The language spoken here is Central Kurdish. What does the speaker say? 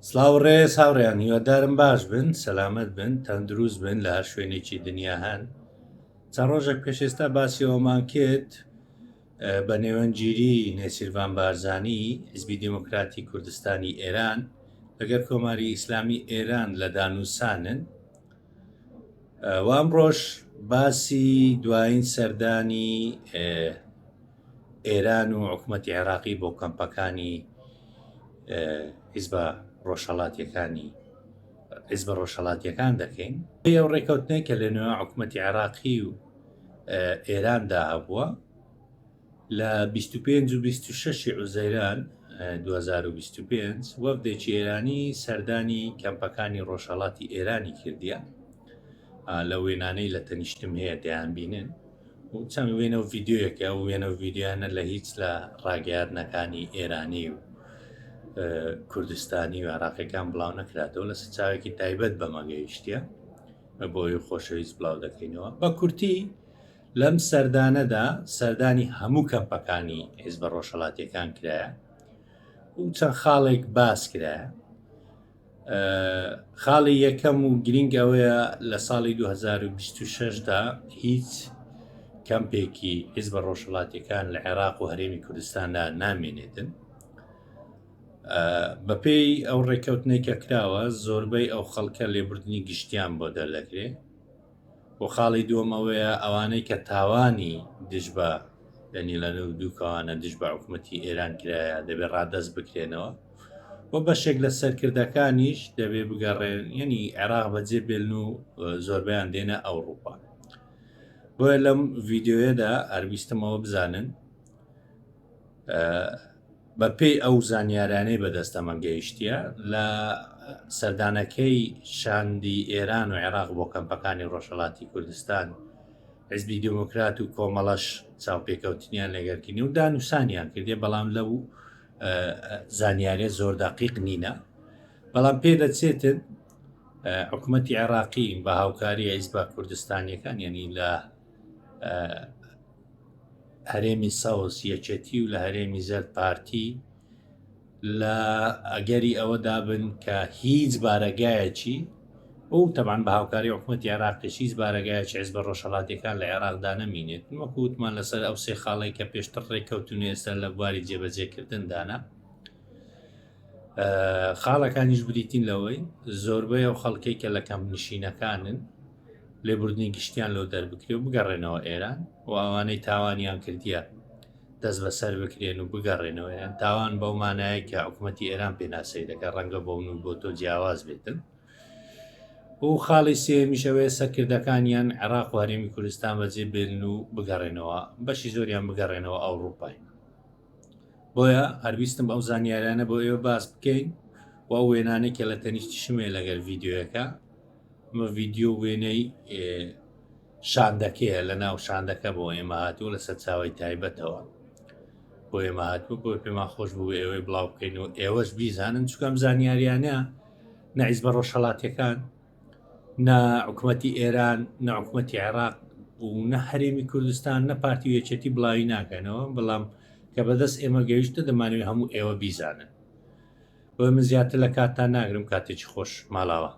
سلااوڕێ هاوڕێیان هیوادارم باش بن، سەلامەت بن، تەندروست بن لە هەر شوێنێکی دنیا هەن. چەند ڕۆژێک پێشێستا باسیەوەمان کرد بە نێوەنگیری نێچیروان بارزانی حیزبی دیموکراتی کوردستانی ئێران لەگەر کۆماری ئیسلامی ئێران لە دانووسانن و ئەمڕۆژ باسی دوایین سەردانی ئێران و حکوومەتی عێراقی بۆ کەمپەکانی حیزبە ڕۆژهەڵاتیەکان دەکەین. ئەو ڕێکەوتنەی کە لە نێوان حکوومەتی عێراقی و ئێراندا هەبووە لە 25 و 26 عوزەیران 2025 وەفدێکی ئێرانی سەردانی کەمپەکانی ڕۆژهەڵاتی ئێرانی کردیە. لە وێنانەی لە تەنیشتم هەیە دەیان بینن و چەند وێنە و ڤیددیۆیەکە و وێنە و ڤیددیانە لە هیچ لە ڕاگەیاندنەکانی ئێرانی و کوردستانی و عێراقیەکان بڵاو نەکراتەوە لە سەرچاوێکی تایبەت بەمەگەیشتە بۆی خۆشەویست بڵاو دەکەینەوە. بە کورتی لەم سەردانەدا سەردانی هەموو کەمپەکانی حیزبە ڕۆژهەڵاتیەکان کرایە و چەند خاڵێک باس کرایە. خاڵی یەکەم و گرنگ ئەوەیە لە ساڵی 2026دا هیچ کەمپێکی حیزبە ڕۆژهەڵاتیەکان لە عێراق و هەرێمی کوردستاندا نامێنێتن. بەپێی ئەو ڕێکەوتنەی کە کراوە زۆربەی ئەو خەڵکە لێبوردنی گشتیان بۆ دەردەکرێت. بۆ خاڵی دووەم ئەوەیە ئەوانەی کە تاوانی دژ بە دەنیلەنە و دووکەوانە دژ بە حکوومەتی ئێران کرایە دەبێت ڕادەست بکرێنەوە و بەشێک لە سەرکردەکانیش دەبێت بگەڕێن، یعنی عێراق بەجێ بێن و زۆربیان دێنە ئەوروپا. بۆیە لەم ڤیددیۆیەدا هەرویستمەوە بزانن بەپێی ئەو زانیارانەی بەدەستەمە گەیشتە لە سەردانەکەی شاندی ئێران و عێراق بۆ کەمپەکانی ڕۆژهەڵاتی کوردستان حیزبی دیموکرات و کۆمەڵەش چاوپێکەوتنیان لەگەرکردنی و دانووسانیان کردێ، بەڵام لەو زانیارێ زۆر دەقیق نینە. بەڵام پێدەچێتن حکوومەتی عێراقی بە هاوکاری حیزبە کوردستانیەکان، یعنی لە هەرێمی سەوز یەکێتی و لە هەرێمی زەرد پارتی لە ئەگەری ئەوە دابن کە هیچ بارەگایەکی و تەبعاً بە هاوکاری حکوومەتی عێراقیش هیچ بارەگایەکی حیزبە ڕۆژهەڵاتیەکان لە عێراقدا نەمینێت. وەکو وتمان لەسەر ئەو سێ خاڵی کە پێشتر ڕێککەوتونی ئێستا لە بواری جێبەجێکردندانە. خاڵەکانیش بریتین لەوەی زۆربەی ئەو خەڵکەی کە لە کەم نشینەکانن لێبوردنی گشتیان لەو دەربکرێ و بگەڕێنەوە ئێران و ئەوانەی تاوانیان کردیە دەست بەسەر بکرێن و بگەڕێنەوە یان تاوان بەو مانایە کە حکوومەتی ئێران پێناسەی دەکە ڕەنگە بۆ من و بۆ تۆ جیاواز بێتن. و خاڵی سێمیشەوەی سەرکردەکانیان عێراق و هەرێمی کوردستان بەجێ بێن و بگەڕێنەوە، بەشی زۆریان بگەڕێنەوە ئەوروپای. بۆیە هەرویستم ئەو زانیارانە بۆ ئێوە باس بکەین و ئەو وێنانەی کە لە تەنیشتی شمێ لەگەر ڤیددیۆیەکە ئەمە ڤیددیۆ وێنەی شاندەکەیە لە ناو شاندەکە بۆ ئێمە هاتووە لە سەرچاوی تایبەتەوە بۆ ئێمە هاتووە، بۆ پێمان خۆش بوو ئێوەی بڵاو بکەین و ئێوەش بیزانن چکەم زانیاریانە نە حیزبە ڕۆژهەڵاتیەکان نە حکوومەتی ئێران نە حکوومەتی عێراق و نە هەرێمی کوردستان نە پارتی و یەکێتی بڵاوی ناکەنەوە، بەڵام کە بەدەست ئێمە گەیشتە دەمانوێت هەموو ئێوە بیزانن. بۆ من زیاتر لە کاتتان ناگرم، کاتێکی خۆش ماڵاوە.